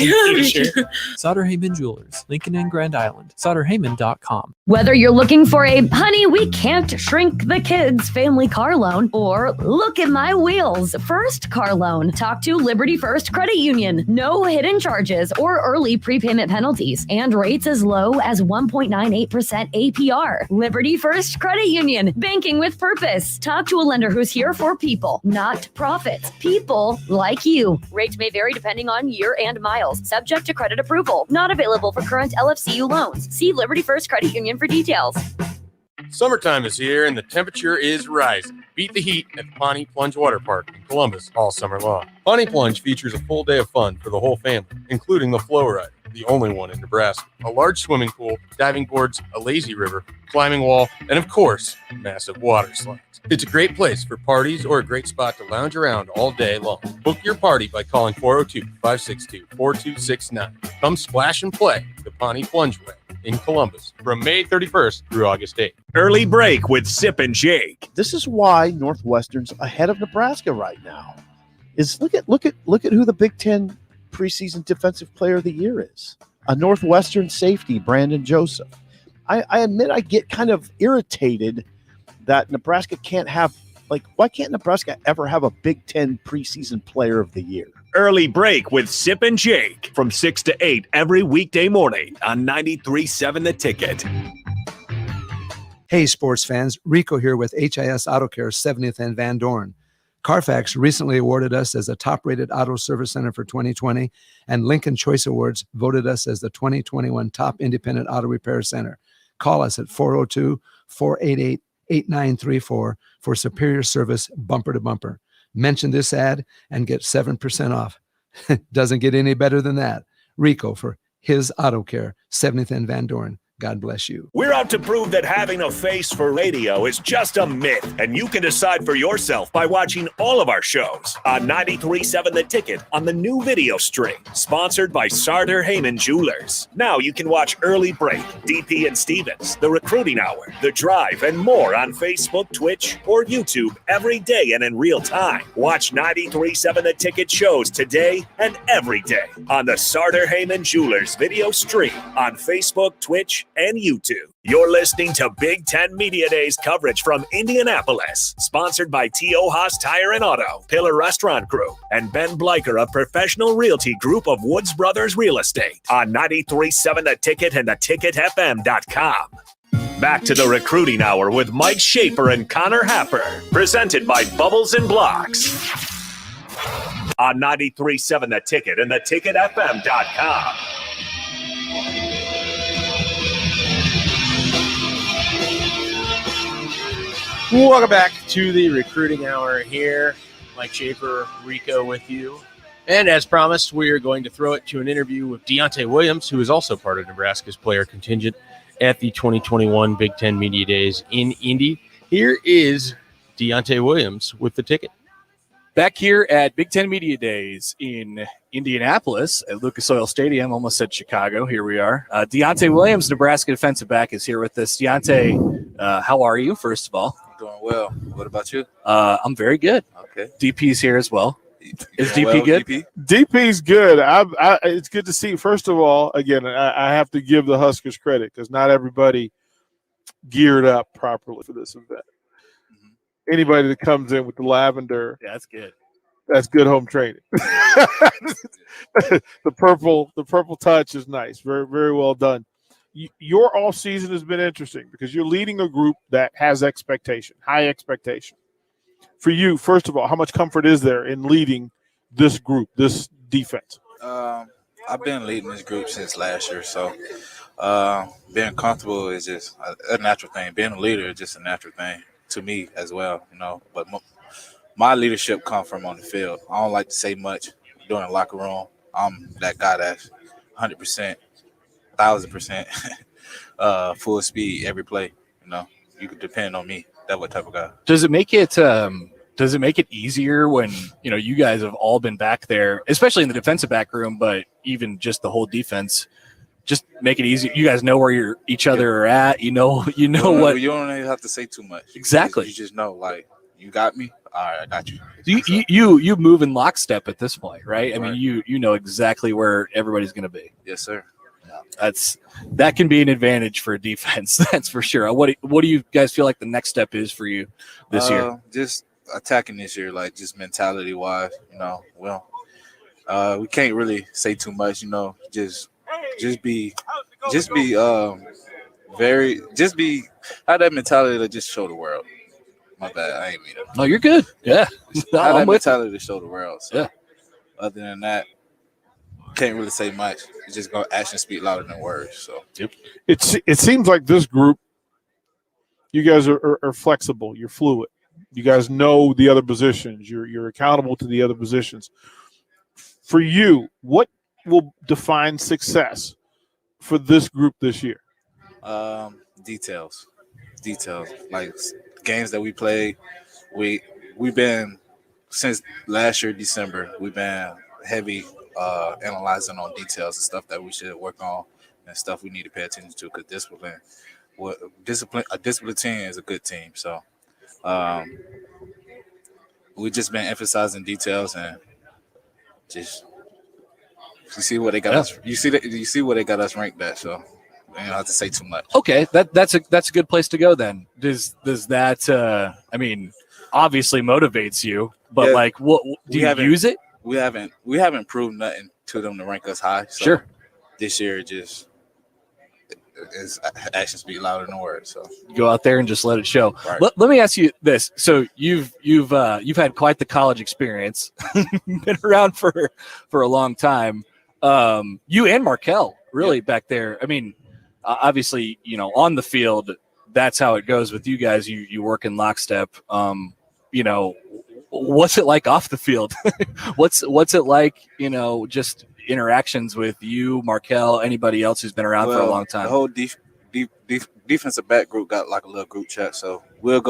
Sutter Heyman Jewelers, Lincoln and Grand Island. SutterHeyman.com. Whether you're looking for a honey, we can't shrink the kids family car loan, or look at my wheels first car loan, talk to Liberty First Credit Union. No hidden charges or early prepayment penalties, and rates as low as 1.98% APR. Liberty First Credit Union, banking with purpose. Talk to a lender who's here for people, not profits. People like you. Rates may vary depending on year and miles. Subject to credit approval. Not available for current LFCU loans. See Liberty First Credit Union for details. Summertime is here and the temperature is rising. Beat the heat at the Pawnee Plunge Water Park in Columbus all summer long. Pawnee Plunge features a full day of fun for the whole family, including the flow ride. the only one in Nebraska. A large swimming pool, diving boards, a lazy river, climbing wall, and of course, massive water slides. It's a great place for parties or a great spot to lounge around all day long. Book your party by calling 402-562-4269. Come splash and play the Pawnee Plungeway in Columbus from May 31st through August 8th. Early break with Sip and Jake. This is why Northwestern's ahead of Nebraska right now. Is look at who the Big Ten preseason defensive player of the year is. A Northwestern safety, Brandon Joseph. I admit I get kind of irritated that Nebraska can't have, why can't Nebraska ever have a Big Ten preseason player of the year? Early break with Sip and Jake from 6 to 8 every weekday morning on 93.7 The Ticket. Hey, sports fans. Rico here with HIS Auto Care 70th and Van Dorn. Carfax recently awarded us as a top-rated auto service center for 2020, and Lincoln Choice Awards voted us as the 2021 top independent auto repair center. Call us at 402-488-8934 for superior service bumper to bumper. Mention this ad and get 7% off. Doesn't get any better than that. Rico for his Auto Care, 70th and Van Dorn. God bless you. We're out to prove that having a face for radio is just a myth, and you can decide for yourself by watching all of our shows on 93.7 The Ticket on the new video stream, sponsored by Sartor Heyman Jewelers. Now you can watch Early Break, DP and Stevens, The Recruiting Hour, The Drive, and more on Facebook, Twitch, or YouTube every day and in real time. Watch 93.7 The Ticket shows today and every day on the Sartor Heyman Jewelers video stream on Facebook, Twitch, and YouTube. You're listening to Big Ten Media Days coverage from Indianapolis, sponsored by T.O. Haas Tire and Auto, Pillar Restaurant Group, and Ben Bleicher of Professional Realty Group of Woods Brothers Real Estate on 93.7 The Ticket and theticketfm.com. Back to the Recruiting Hour with Mike Schaefer and Connor Happer, presented by Bubbles and Blocks on 93.7 The Ticket and theticketfm.com. Welcome back to the Recruiting Hour here. Mike Schaefer, Rico with you. And as promised, we are going to throw it to an interview with Deontay Williams, who is also part of Nebraska's player contingent at the 2021 Big Ten Media Days in Indy. Here is Deontay Williams with The Ticket. Back here at Big Ten Media Days in Indianapolis at Lucas Oil Stadium, almost said Chicago. Here we are. Deontay Williams, Nebraska defensive back, is here with us. Deontay, how are you, first of all? Doing well. What about you? I'm very good. Okay. DP's here as well. Is DP well, good? DP's good. It's good to see. First of all, again, I have to give the Huskers credit because not everybody geared up properly for this event. Mm-hmm. Anybody that comes in with the lavender, yeah, that's good. That's good home training. The purple touch is nice. Very, very well done. Your off season has been interesting because you're leading a group that has expectation, high expectation. For you, first of all, how much comfort is there in leading this group, this defense? I've been leading this group since last year, so being comfortable is just a natural thing. Being a leader is just a natural thing to me as well, you know. But my leadership comes from on the field. I don't like to say much during the locker room. I'm that guy that's 100%. 1,000% full speed every play. You know, you can depend on me. That what type of guy. Does it make it easier when you guys have all been back there, especially in the defensive back room, but even just the whole defense? Just make it easy. You guys know where each other are at. You know what. You don't even have to say too much. Exactly. You just know, like, you got me. All right, I got you. You move in lockstep at this point, right? I mean, you know exactly where everybody's going to be. Yes, sir. That can be an advantage for a defense. That's for sure. What do you guys feel like the next step is for you this year? Just attacking this year, like just mentality wise. We can't really say too much. Just be have that mentality to just show the world. My bad, I ain't mean it. No, you're good. Yeah, have that mentality to show the world. So, yeah. Other than that, can't really say much. It's just going to actions speak louder than words. So it seems like this group, you guys are flexible. You're fluid. You guys know the other positions. You're accountable to the other positions. For you, what will define success for this group this year? Details, like games that we played. We've been since last year December. We've been heavy analyzing on details and stuff that we should work on and stuff we need to pay attention to. Because a disciplined team is a good team. So we've just been emphasizing details and just you see what they got us. You see where they got us ranked at. So. I don't have to say too much. Okay, that's a good place to go then. Does that obviously motivates you, but like what do you use it? We haven't proved nothing to them to rank us high. So Sure. This year just is actions speak louder than words. So Go out there and just let it show. Right. Let me ask you this. So you've had quite the college experience, been around for a long time. You and Markel really back there. I mean, obviously, on the field, that's how it goes with you guys. You work in lockstep. What's it like off the field? What's it like? Just interactions with you, Markel, anybody else who's been around for a long time. The whole defensive back group got like a little group chat. So we'll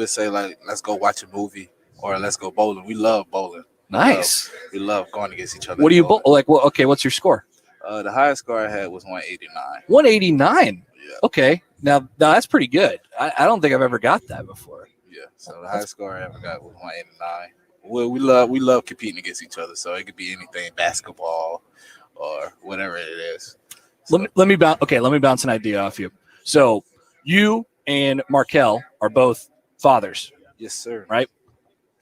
say let's go watch a movie or let's go bowling. We love bowling. Nice. We love going against each other. What do you like? Well, okay, what's your score? The highest score I had was 189. 189. Yeah. Okay. Now that's pretty good. I don't think I've ever got that before. Yeah. So the highest score I ever got was 189. Well, we love competing against each other. So it could be anything, basketball or whatever it is. So, Let me bounce an idea off you. So you and Markel are both fathers. Yes, sir. Right.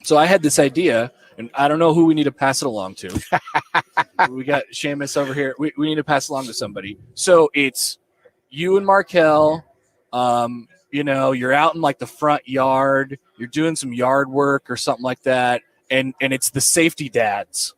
So I had this idea, and I don't know who we need to pass it along to. We got Seamus over here. We need to pass along to somebody. So it's you and Markel. You're out in like the front yard. You're doing some yard work or something like that, and it's the safety dads.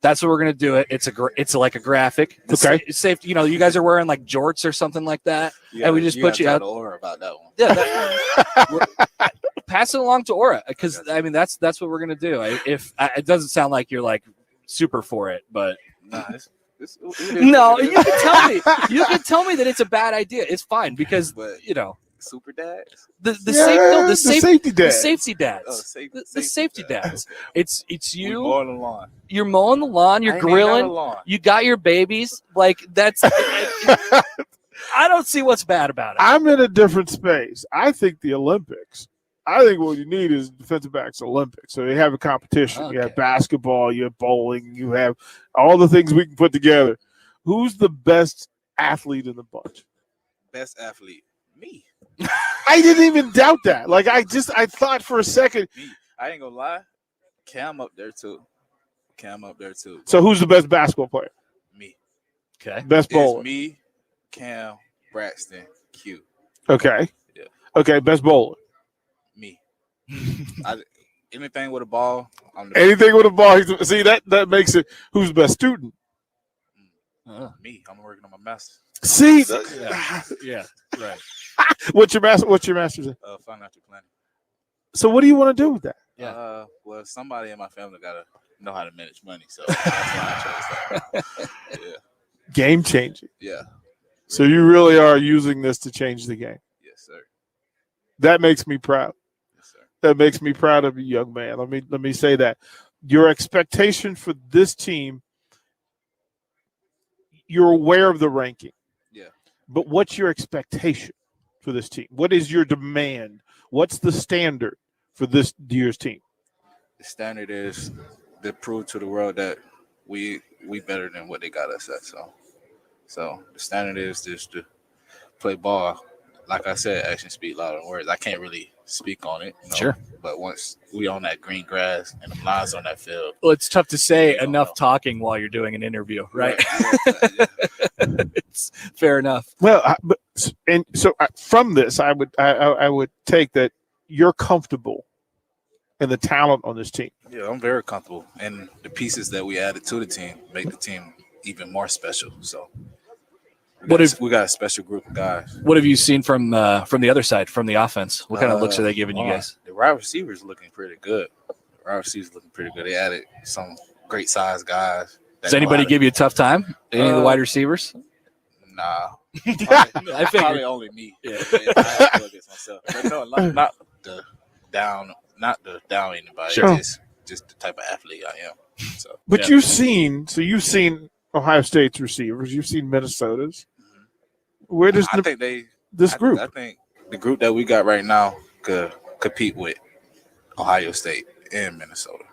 That's what we're gonna do. It's like a graphic. Okay. Safety. You guys are wearing like jorts or something like that, and we just put you out. Aura about that one. Yeah. Pass it along to Aura because that's what we're gonna do. It doesn't sound like you're like super for it, but Nah, no, you can tell me. You can tell me that it's a bad idea. It's fine because super dads. The safety dads. Oh, The safety dads. It's you. Mowing the lawn. You're mowing the lawn. You're I ain't got a grilling. lawn. You got your babies. Like that's. I don't see what's bad about it. I'm in a different space. I think the Olympics. I think what you need is defensive backs Olympics. So you have a competition. Okay. You have basketball. You have bowling. You have all the things we can put together. Who's the best athlete in the bunch? Best athlete, me. I didn't even doubt that. Like I thought for a second. I ain't gonna lie. Cam up there too. So who's the best basketball player? Me. Okay. Best bowler. It's me, Cam, Braxton, Q. Okay. Yeah. Okay. Best bowler. Me. Anything with a ball. Anything with a ball. See that makes it. Who's the best student? Me. I'm working on my master's. See. Yeah. Right. What's your master's in? Financial planning. So what do you want to do with that? Yeah. Well, somebody in my family gotta know how to manage money, so that's why I chose that. Yeah. Game changing. Yeah. So you really are using this to change the game. Yes, sir. That makes me proud. Yes, sir. That makes me proud of you, young man. Let me say that. Your expectation for this team, you're aware of the ranking. Yeah. But what's your expectation for this team? What is your demand? What's the standard for this year's team? The standard is to prove to the world that we better than what they got us at. So the standard is just to play ball. Like I said, actions speak louder than words. I can't really speak on it. Sure. But once we on that green grass and the lines on that field. Well, it's tough to say enough talking while you're doing an interview, right? It's fair enough. Well, from this, I would take that you're comfortable in the talent on this team. Yeah, I'm very comfortable. And the pieces that we added to the team make the team even more special. So we got a special group of guys. What have you seen from the other side, from the offense? What kind of looks are they giving you guys? The wide receivers looking pretty good. They added some great size guys. Does anybody give you a tough time? Any of the wide receivers? Nah. I figured. Probably only me. Yeah. I go against myself. But no, not the down anybody. Sure. Just the type of athlete I am. So, But you've seen Ohio State's receivers. You've seen Minnesota's. Where does I think this group? I think the group that we got right now could compete with Ohio State and Minnesota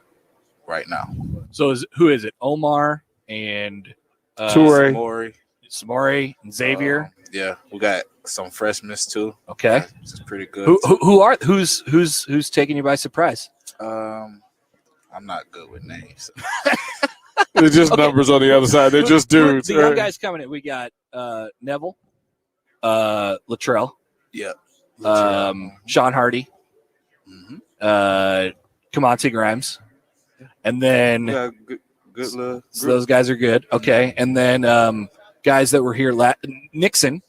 right now. So who is it? Omar and Toure. Samori and Xavier. Yeah, we got some freshmen too. Okay, this is pretty good. Who's taking you by surprise? I'm not good with names. They're just numbers on the other side. They're just dudes. The young guys coming in. We got Neville, Latrell. Yeah. Sean Hardy. Kamonte Grimes. And then good look. So those guys are good. Okay. And then guys that were here Nixon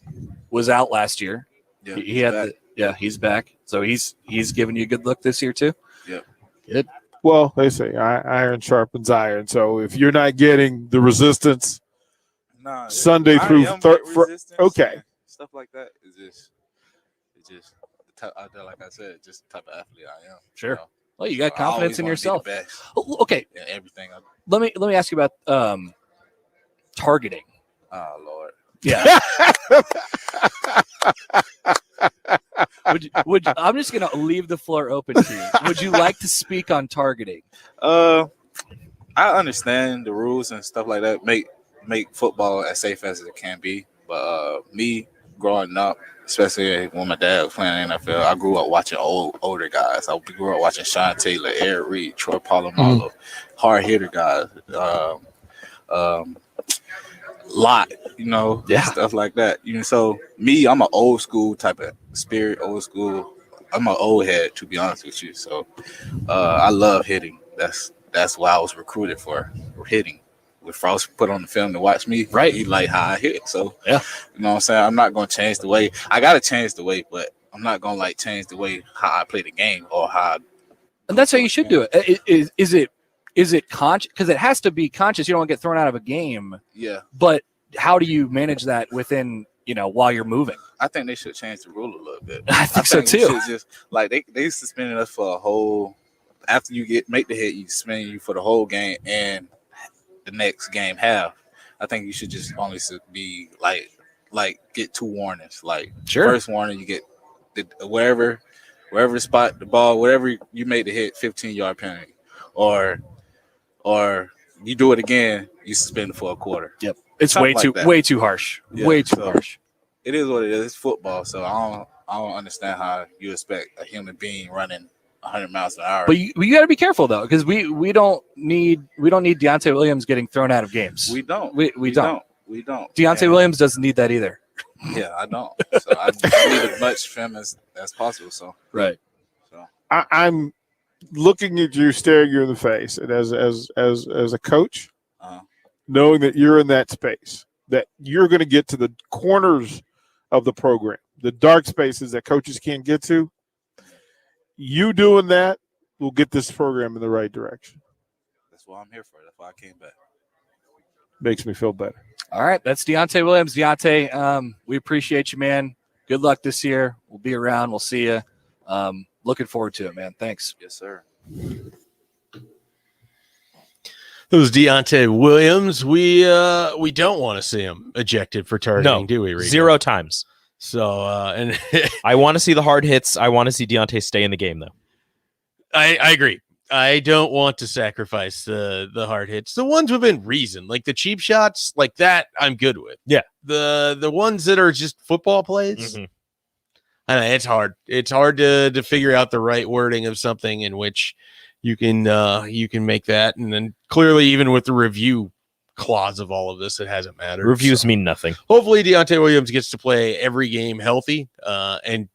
was out last year. Yeah, he had he's back. So he's giving you a good look this year too. Yep. Good. Well, they say iron sharpens iron. So if you're not getting the resistance Sunday through okay, stuff like that is just like I said, just the type of athlete I am. Sure. You know? Well, you got I confidence always in wanna be yourself. the best. Oh, okay. Yeah, everything. Let me ask you about targeting. Oh Lord. Yeah. I'm just gonna leave the floor open to you. Would you like to speak on targeting? I understand the rules and stuff like that. Make football as safe as it can be. But me growing up, especially when my dad was playing in the NFL, I grew up watching older guys. I grew up watching Sean Taylor, Eric Reed, Troy Polamalu, hard hitter guys. Lot, stuff like that. So me, I'm an old school type of spirit, old school. I'm an old head, to be honest with you. So I love hitting. That's why I was recruited for hitting. With Frost put on the film to watch me, right? He like how I hit. So yeah, you know what I'm saying? I'm not gonna change the way. I gotta change the way, but I'm not gonna change the way how I play the game or how. And that's how you should do it. Is it conscious? Because it has to be conscious. You don't want to get thrown out of a game. Yeah. But how do you manage that within, while you're moving? I think they should change the rule a little bit. I think so too. We should just they suspended us for a whole. After you make the hit, you suspend you for the whole game and the next game half. I think you should just only be get 2 warnings. Sure. First warning, you get wherever spot the ball, whatever you made the hit, 15-yard penalty, or you do it again, you suspend for a quarter. Yep, it's Something way too harsh. Yeah, way too harsh. It is what it is. It's football, so I don't understand how you expect a human being running 100 miles an hour. But you got to be careful though, because we don't need Deontay Williams getting thrown out of games. We don't. We don't. We don't. Deontay Williams doesn't need that either. Yeah, I don't. So I need as much film as possible. So right. So I'm looking at you, staring you in the face, and as a coach, knowing that you're in that space, that you're going to get to the corners of the program, the dark spaces that coaches can't get to. You doing that will get this program in the right direction. That's what I'm here for. That's why I came back. Makes me feel better. All right, that's Deontay Williams. Deontay, we appreciate you, man. Good luck this year. We'll be around. We'll see you. Looking forward to it, man. Thanks. Yes, sir. It was Deontay Williams. We don't want to see him ejected for targeting, do we? Rico? 0 times. So and I want to see the hard hits. I want to see Deontay stay in the game, though. I agree. I don't want to sacrifice the hard hits. The ones within reason, like the cheap shots, like that, I'm good with. Yeah. The ones that are just football plays. Mm-hmm. I know it's hard. It's hard to figure out the right wording of something in which you can make that, and then clearly even with the review clause of all of this, it hasn't mattered. Reviews mean nothing. Hopefully Deontay Williams gets to play every game healthy and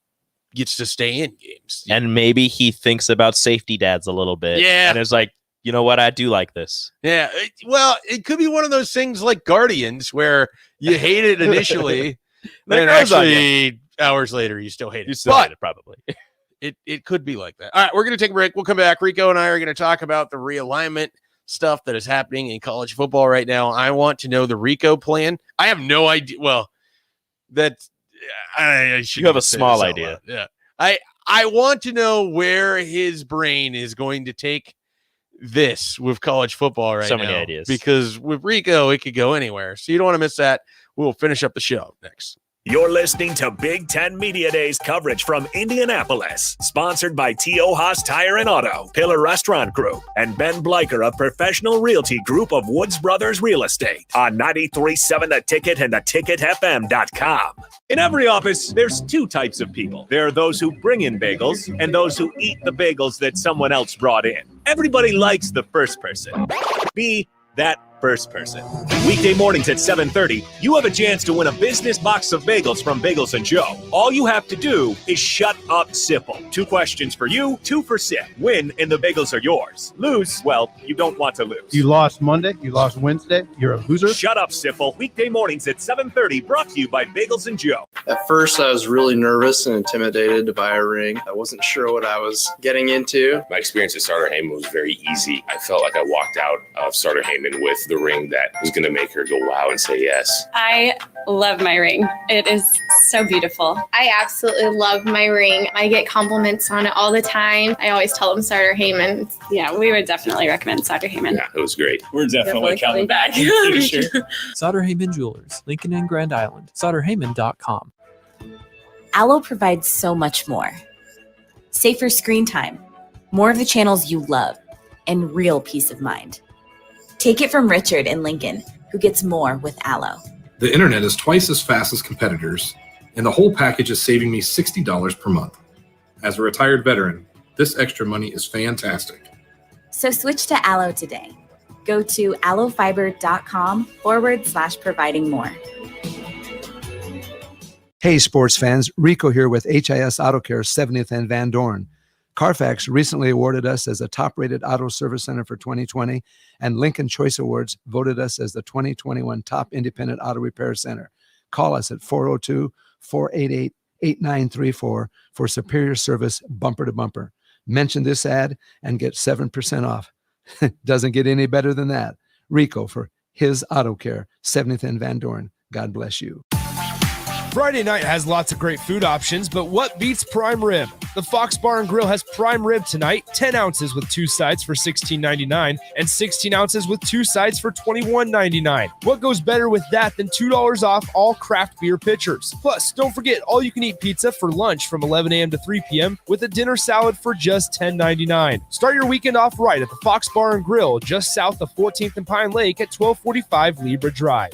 gets to stay in games. And maybe he thinks about safety dads a little bit. Yeah. And is like, you know what? I do like this. Yeah. Well, it could be one of those things like Guardians where you hate it initially, then actually hours later you still hate it. You still hate it, probably. It could be like that. All right, we're going to take a break. We'll come back. Rico and I are going to talk about the realignment, stuff that is happening in college football right now. I want to know the Rico plan. I have no idea. Well, that I should. You have a small idea. Yeah. I want to know where his brain is going to take this with college football right now. So many ideas. Because with Rico, it could go anywhere. So you don't want to miss that. We'll finish up the show next. You're listening to Big Ten Media Days coverage from Indianapolis, sponsored by T.O. Haas Tire and Auto, Pillar Restaurant Group, and Ben Bleicher of Professional Realty Group of Woods Brothers Real Estate on 93.7 The Ticket and theticketfm.com. In every office, there's two types of people. There are those who bring in bagels and those who eat the bagels that someone else brought in. Everybody likes the first person. Be that first person. Weekday mornings at 7:30, you have a chance to win a business box of bagels from Bagels & Joe. All you have to do is shut up, Sipple. 2 questions for you, 2 for Sip. Win and the bagels are yours. Lose, well, you don't want to lose. You lost Monday, you lost Wednesday, you're a loser. Shut up, Sipple. Weekday mornings at 7:30, brought to you by Bagels & Joe. At first, I was really nervous and intimidated to buy a ring. I wasn't sure what I was getting into. My experience at Starter Heyman was very easy. I felt like I walked out of Starter Heyman with the ring that was going to make her go wow and say yes. I love my ring. It is so beautiful. I absolutely love my ring. I get compliments on it all the time. I always tell them Starter Heyman. Yeah, we would definitely recommend Starter Heyman. Yeah, it was great. We're definitely coming back. For sure. Sutter Heyman Jewelers, Lincoln and Grand Island. SutterHeyman.com. Allo provides so much more. Safer screen time, more of the channels you love, and real peace of mind. Take it from Richard in Lincoln, who gets more with Allo. The internet is twice as fast as competitors, and the whole package is saving me $60 per month. As a retired veteran, this extra money is fantastic. So switch to Allo today. Go to allofiber.com/providing more. Hey, sports fans, Rico here with HIS Auto Care 70th and Van Dorn. Carfax recently awarded us as a top-rated auto service center for 2020, and Lincoln Choice Awards voted us as the 2021 top independent auto repair center. Call us at 402-488-8934 for superior service bumper to bumper. Mention this ad and get 7% off. Doesn't get any better than that. Rico for his Auto Care, 70th and Van Dorn. God bless you. Friday night has lots of great food options, but what beats prime rib? The Fox Bar and Grill has prime rib tonight, 10 ounces with 2 sides for $16.99 and 16 ounces with 2 sides for $21.99. What goes better with that than $2 off all craft beer pitchers? Plus, don't forget all-you-can-eat pizza for lunch from 11 a.m. to 3 p.m. with a dinner salad for just $10.99. Start your weekend off right at the Fox Bar and Grill just south of 14th and Pine Lake at 1245 Libra Drive.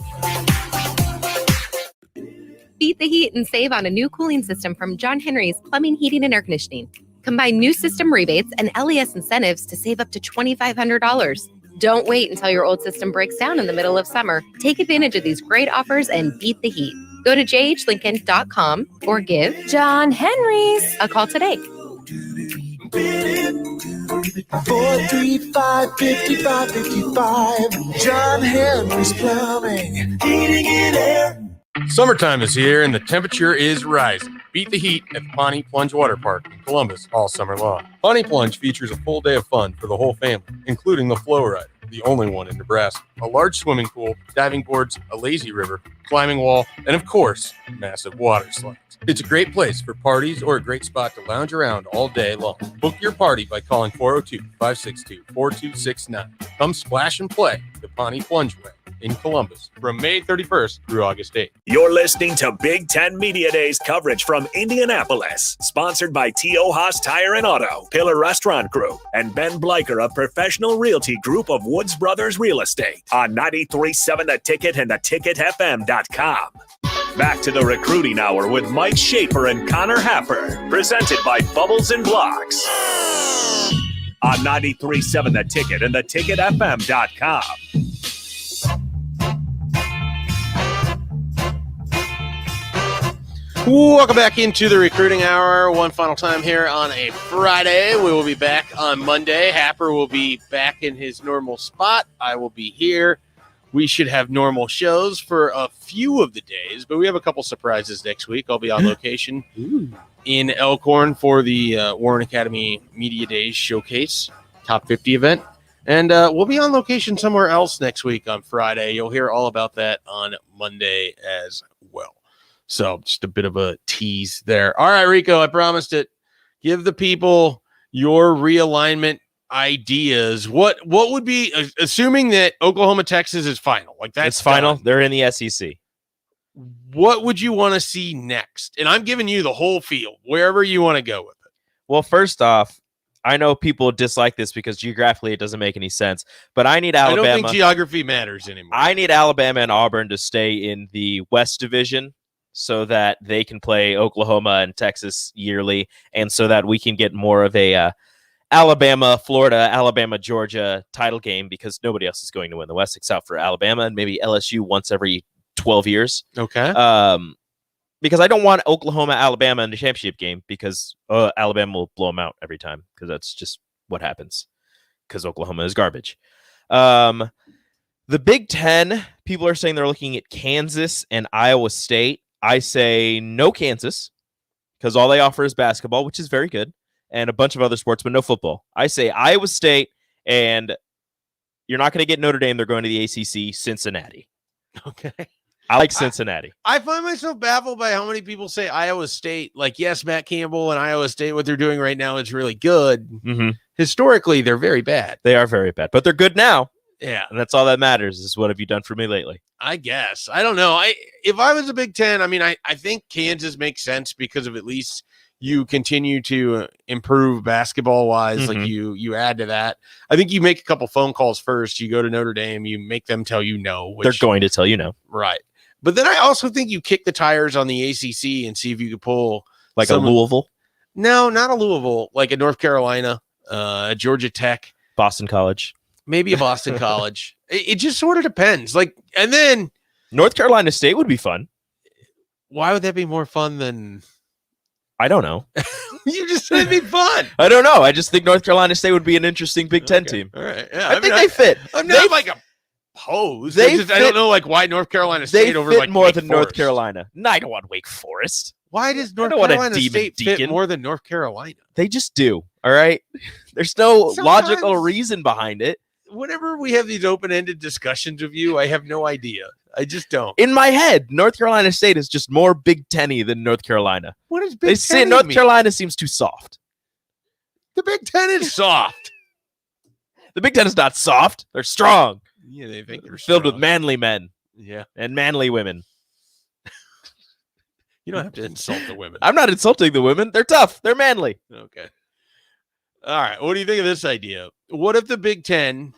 Beat the heat and save on a new cooling system from John Henry's Plumbing, Heating, and Air Conditioning. Combine new system rebates and LES incentives to save up to $2,500. Don't wait until your old system breaks down in the middle of summer. Take advantage of these great offers and beat the heat. Go to jhlincoln.com or give John Henry's a call today. 435-5555. John Henry's Plumbing, Heating, and Air. Summertime is here and the temperature is rising. Beat the heat at the Pawnee Plunge Water Park in Columbus all summer long. Pawnee Plunge features a full day of fun for the whole family, including the Flow Ride, the only one in Nebraska, a large swimming pool, diving boards, a lazy river, climbing wall, and of course, massive water slides. It's a great place for parties or a great spot to lounge around all day long. Book your party by calling 402-562-4269. Come splash and play the Pawnee Plunge Way in Columbus from May 31st through August 8th. You're listening to Big Ten Media Days coverage from Indianapolis, sponsored by T.O. Haas Tire and Auto, Pillar Restaurant Group, and Ben Bleicher of Professional Realty Group of Woods Brothers Real Estate on 93.7 The Ticket and theticketfm.com. Back to the Recruiting Hour with Mike Schaefer and Connor Happer, presented by Bubbles and Blocks on 93.7 The Ticket and theticketfm.com. Welcome back into the Recruiting Hour. One final time here on a Friday. We will be back on Monday. Happer will be back in his normal spot. I will be here. We should have normal shows for a few of the days, but we have a couple surprises next week. I'll be on location in Elkhorn for the Warren Academy Media Days Showcase Top 50 event. And we'll be on location somewhere else next week on Friday. You'll hear all about that on Monday as well. So just a bit of a tease there. All right, Rico, I promised it. Give the people your realignment ideas. What would be, assuming that Oklahoma, Texas is final? Like that's It's final. done, They're in the SEC. what would you want to see next? And I'm giving you the whole field, wherever you want to go with it. Well, first off, I know people dislike this because geographically it doesn't make any sense, but I need Alabama. I don't think geography matters anymore. I need Alabama and Auburn to stay in the West Division so that they can play Oklahoma and Texas yearly, and so that we can get more of a Alabama, Florida, Alabama, Georgia title game, because nobody else is going to win the West except for Alabama and maybe LSU once every 12 years. Okay. Because I don't want Oklahoma, Alabama in the championship game, because Alabama will blow them out every time, because that's just what happens, because Oklahoma is garbage. The Big Ten, people are saying they're looking at Kansas and Iowa State. I say no Kansas, because all they offer is basketball, which is very good, and a bunch of other sports, but no football. I say Iowa State, and you're not going to get Notre Dame. They're going to the ACC, Cincinnati. Okay. I like Cincinnati. I find myself baffled by how many people say Iowa State. Like, yes, Matt Campbell and Iowa State, what they're doing right now is really good. Mm-hmm. Historically, they're very bad. They are very bad, but they're good now. Yeah. And that's all that matters, is what have you done for me lately? I guess. I don't know. If I was a Big Ten, I mean, I think Kansas makes sense because of at least you continue to improve basketball-wise. Mm-hmm. Like, you add to that. I think you make a couple phone calls first. You go to Notre Dame. You make them tell you no. They're going to tell you no. Right. But then I also think you kick the tires on the ACC and see if you could pull like a Louisville. No, not a Louisville, like a North Carolina, Georgia Tech, Boston College, maybe a Boston College. It just sort of depends. Like, and then North Carolina State would be fun. Why would that be more fun than? I don't know. You just said it'd be fun. I don't know. I just think North Carolina State would be an interesting Big Ten team. All right. Yeah, I think they fit. I'm not like a pose. I don't know like why North Carolina State over like more Wake than Forest. North Carolina. No, I don't want Wake Forest. Why does North want a Carolina demon State fit deacon. more than North Carolina? They just do. All right. There's no Sometimes- logical reason behind it. Whenever we have these open-ended discussions of you, I have no idea. I just don't. In my head, North Carolina State is just more Big Ten-y than North Carolina. What does They Big say Ten North mean? Carolina seems too soft. The Big Ten is soft. The Big Ten is not soft. They're strong. Yeah, they think they're Filled with strong. manly men Yeah, and manly women. you don't have to insult the women. I'm not insulting the women. They're tough. They're manly. Okay. All right. What do you think of this idea? What if the Big Ten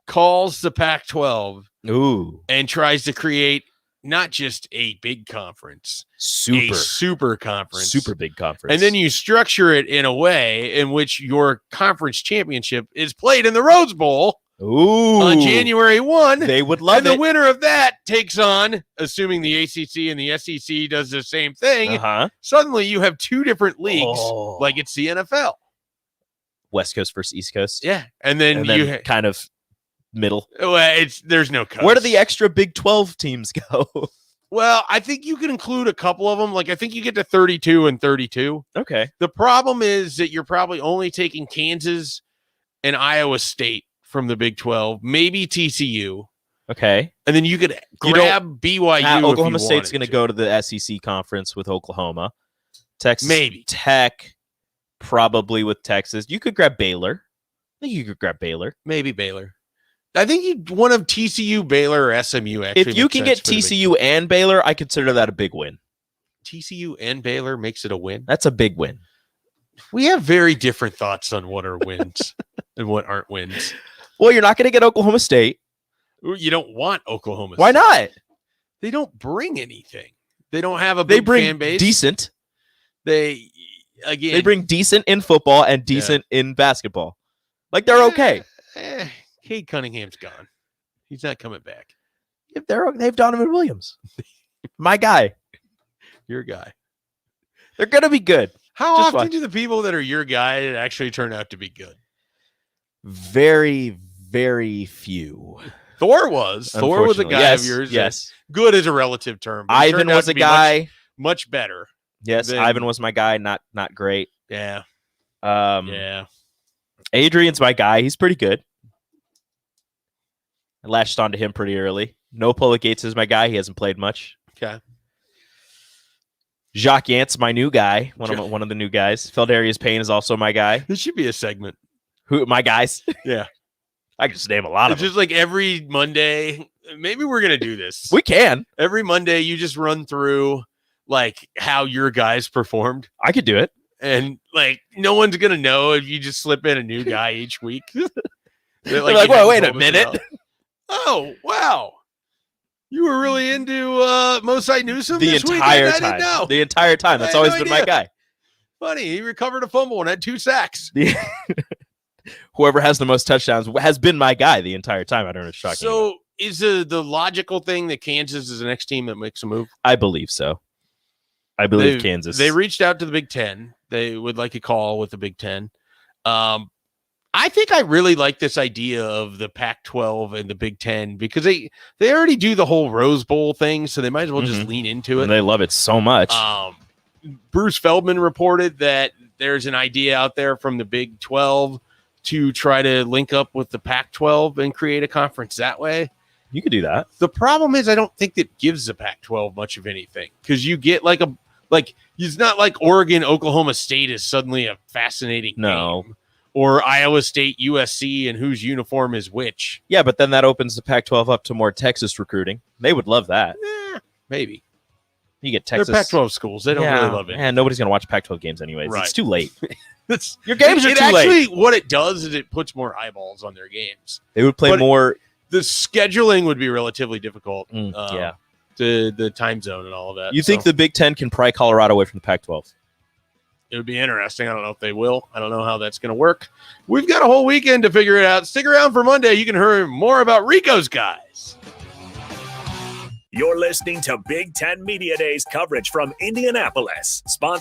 calls the Pac-12 Ooh. and tries to create not just a big conference, a Super. super conference, Super big conference. and then you structure it in a way in which your conference championship is played in the Rose Bowl Ooh. on January 1. They would love And the it. winner of that takes on, assuming the ACC and the SEC does the same thing, Uh-huh. suddenly you have two different leagues Oh. like it's the NFL. West Coast versus East Coast. Yeah. And then, And then you kind of middle. well, there's no cuts. Where do the extra Big 12 teams go? Well, I think you can include a couple of them. Like, I think you get to 32 and 32. Okay. The problem is that you're probably only taking Kansas and Iowa State from the Big 12, maybe TCU. Okay. And then you could You grab BYU. if Oklahoma you State's wanted going to go to the SEC conference with Oklahoma. Texas Maybe. Tech, probably with Texas. You could grab Baylor. I think you could grab Baylor. Maybe Baylor. I think one of TCU, Baylor, or SMU actually. If you makes can sense get for the Big TCU and Baylor, I consider that a big win. 12. TCU and Baylor makes it a win. That's a big win. We have very different thoughts on what are wins and what aren't wins. Well, you're not going to get Oklahoma State. You don't want Oklahoma. Why State. not? They don't bring anything. They don't have a They big bring fan base. decent. They bring decent in football and decent in basketball. Like they're okay. Cade Cunningham's gone. He's not coming back. If they have Donovan Williams. My guy. Your guy. They're going to be good. How Just often watch. do the people that are your guy actually turn out to be good? Very, very few. Thor was a Unfortunately. guy Yes, of yours. yes. Good is a relative term. but he Ivan turned out was to a be guy. much better. Yes, than- Ivan was my guy. Not great. Yeah. Yeah. Yeah. Adrian's my guy. He's pretty good. I latched onto him pretty early. No Pulla Gates is my guy. He hasn't played much. Okay. Jacques Yant's my new guy. One of the new guys. Feldarius Payne is also my guy. This should be a segment. Who my guys? Yeah. I can just name a lot of It's them. just like every Monday. Maybe we're gonna do this. We can. Every Monday, you just run through like how your guys performed, I could do it. and like no one's gonna know if you just slip in a new guy each week. They're Like, you whoa, haven't wait a told us minute. about. Oh wow, you were really into Mosai Newsom The this entire weekend? I time. didn't know. The entire time. That's I had always no been my idea. guy. Funny, he recovered a fumble and had 2 sacks. Whoever has the most touchdowns has been my guy the entire time. I don't know. It's shocking. So is the logical thing that Kansas is the next team that makes a move? I believe so. I believe Kansas. They reached out to the Big Ten. They would like a call with the Big Ten. I think I really like this idea of the Pac-12 and the Big Ten because they already do the whole Rose Bowl thing, so they might as well just lean into it. And they love it so much. Bruce Feldman reported that there's an idea out there from the Big 12 to try to link up with the Pac-12 and create a conference that way. You could do that. The problem is I don't think that gives the Pac-12 much of anything because you get it's not like Oregon, Oklahoma State is suddenly a fascinating game. Or Iowa State, USC, and whose uniform is which. Yeah, but then that opens the Pac-12 up to more Texas recruiting. They would love that. Maybe. You get Texas. They're Pac-12 schools. They don't really love it. And nobody's going to watch Pac-12 games anyways. Right. It's too late. Your games are too late. What it does is it puts more eyeballs on their games. They would play more. The scheduling would be relatively difficult. Yeah. To the time zone and all of that. You think the Big Ten can pry Colorado away from the Pac-12? It would be interesting. I don't know if they will. I don't know how that's going to work. We've got a whole weekend to figure it out. Stick around for Monday. You can hear more about Rico's guys. You're listening to Big Ten Media Days coverage from Indianapolis, sponsored